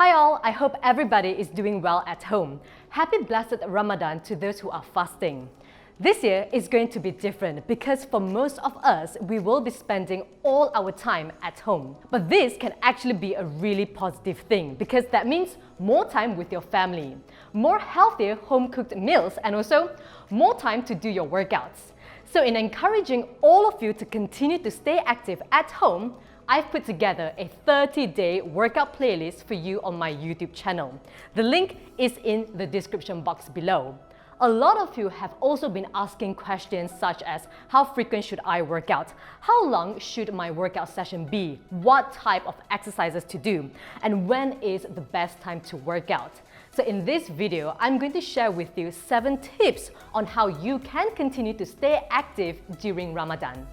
Hi all, I hope everybody is doing well at home. Happy Blessed Ramadan to those who are fasting. This year is going to be different because for most of us, we will be spending all our time at home. But this can actually be a really positive thing because that means more time with your family, more healthier home-cooked meals, and also more time to do your workouts. So in encouraging all of you to continue to stay active at home, I've put together a 30-day workout playlist for you on my YouTube channel. The link is in the description box below. A lot of you have also been asking questions such as how frequent should I work out? How long should my workout session be? What type of exercises to do? And when is the best time to work out? So in this video, I'm going to share with you 7 tips on how you can continue to stay active during Ramadan.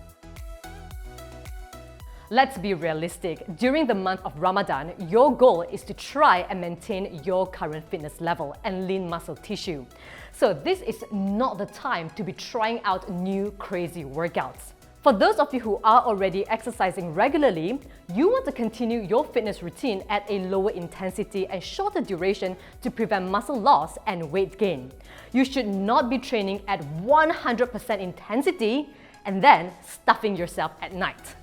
Let's be realistic. During the month of Ramadan, your goal is to try and maintain your current fitness level and lean muscle tissue. So this is not the time to be trying out new crazy workouts. For those of you who are already exercising regularly, you want to continue your fitness routine at a lower intensity and shorter duration to prevent muscle loss and weight gain. You should not be training at 100% intensity and then stuffing yourself at night.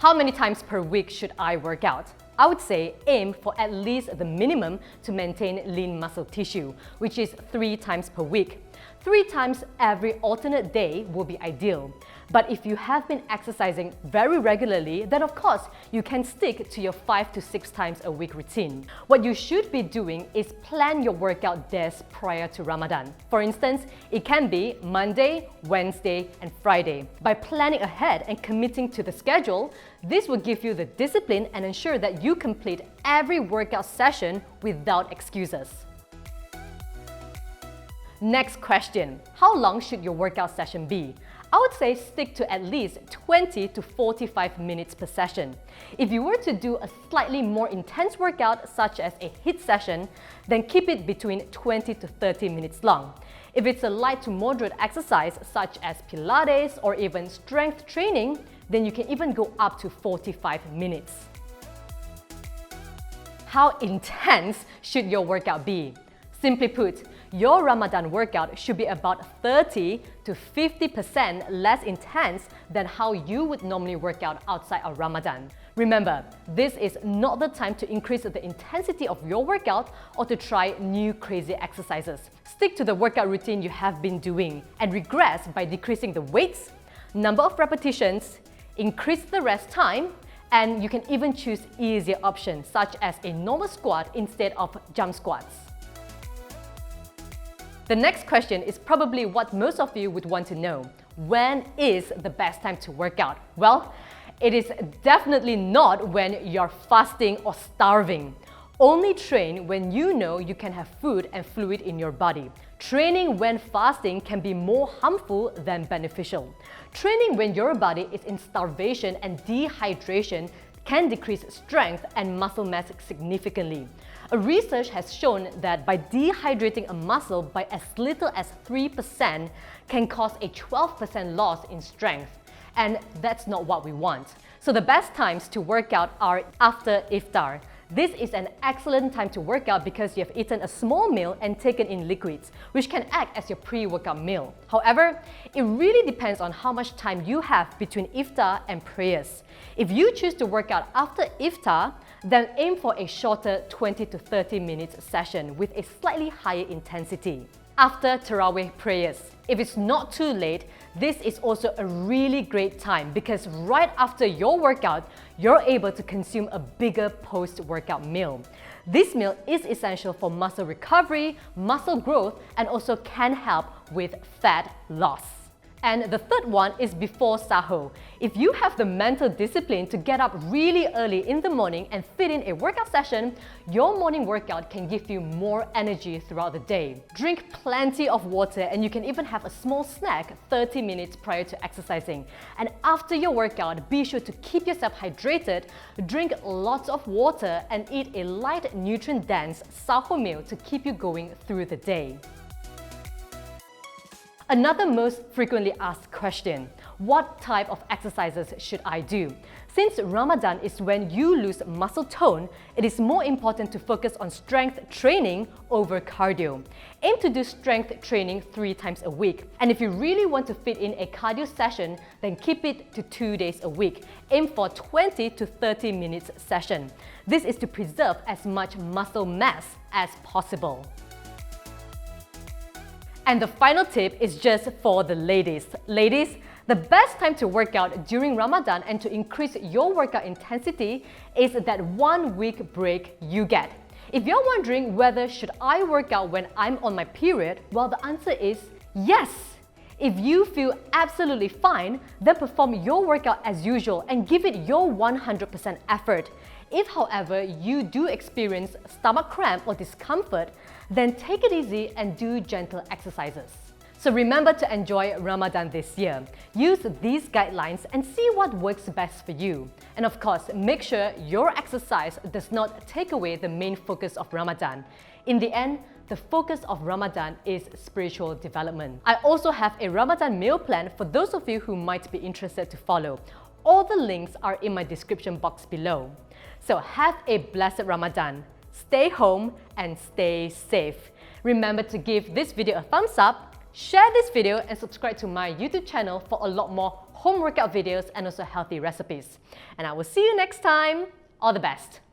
How many times per week should I work out? I would say aim for at least the minimum to maintain lean muscle tissue, which is 3 times per week. 3 times every alternate day will be ideal. But if you have been exercising very regularly, then of course you can stick to your 5 to 6 times a week routine. What you should be doing is plan your workout days prior to Ramadan. For instance, it can be Monday, Wednesday, and Friday. By planning ahead and committing to the schedule, this will give you the discipline and ensure that you complete every workout session without excuses. Next question, how long should your workout session be? I would say stick to at least 20 to 45 minutes per session. If you were to do a slightly more intense workout, such as a HIIT session, then keep it between 20 to 30 minutes long. If it's a light to moderate exercise, such as Pilates or even strength training, then you can even go up to 45 minutes. How intense should your workout be? Simply put, your Ramadan workout should be about 30 to 50% less intense than how you would normally work out outside of Ramadan. Remember, this is not the time to increase the intensity of your workout or to try new crazy exercises. Stick to the workout routine you have been doing and regress by decreasing the weights, number of repetitions, increase the rest time, and you can even choose easier options such as a normal squat instead of jump squats. The next question is probably what most of you would want to know. When is the best time to work out? Well, it is definitely not when you're fasting or starving. Only train when you know you can have food and fluid in your body. Training when fasting can be more harmful than beneficial. Training when your body is in starvation and dehydration can decrease strength and muscle mass significantly. A research has shown that by dehydrating a muscle by as little as 3% can cause a 12% loss in strength. And that's not what we want. So the best times to work out are after iftar. This is an excellent time to work out because you have eaten a small meal and taken in liquids, which can act as your pre-workout meal. However, it really depends on how much time you have between iftar and prayers. If you choose to work out after iftar, then aim for a shorter 20 to 30 minutes session with a slightly higher intensity. After Tarawih prayers, if it's not too late, this is also a really great time because right after your workout, you're able to consume a bigger post-workout meal. This meal is essential for muscle recovery, muscle growth, and also can help with fat loss. And the third one is before sahur. If you have the mental discipline to get up really early in the morning and fit in a workout session, your morning workout can give you more energy throughout the day. Drink plenty of water and you can even have a small snack 30 minutes prior to exercising. And after your workout, be sure to keep yourself hydrated, drink lots of water, and eat a light, nutrient-dense sahur meal to keep you going through the day. Another most frequently asked question, What type of exercises should I do? Since Ramadan is when you lose muscle tone, it is more important to focus on strength training over cardio. Aim to do strength training 3 times a week. And if you really want to fit in a cardio session, then keep it to 2 days a week. Aim for 20 to 30 minutes session. This is to preserve as much muscle mass as possible. And the final tip is just for the ladies. Ladies, the best time to work out during Ramadan and to increase your workout intensity is that 1 week break you get. If you're wondering whether should I work out when I'm on my period, well, the answer is yes. If you feel absolutely fine, then perform your workout as usual and give it your 100% effort. If, however, you do experience stomach cramp or discomfort, then take it easy and do gentle exercises. So remember to enjoy Ramadan this year. Use these guidelines and see what works best for you. And of course, make sure your exercise does not take away the main focus of Ramadan. In the end, the focus of Ramadan is spiritual development. I also have a Ramadan meal plan for those of you who might be interested to follow. All the links are in my description box below. So have a blessed Ramadan. Stay home and stay safe. Remember to give this video a thumbs up, share this video and subscribe to my YouTube channel for a lot more home workout videos and also healthy recipes. And I will see you next time. All the best.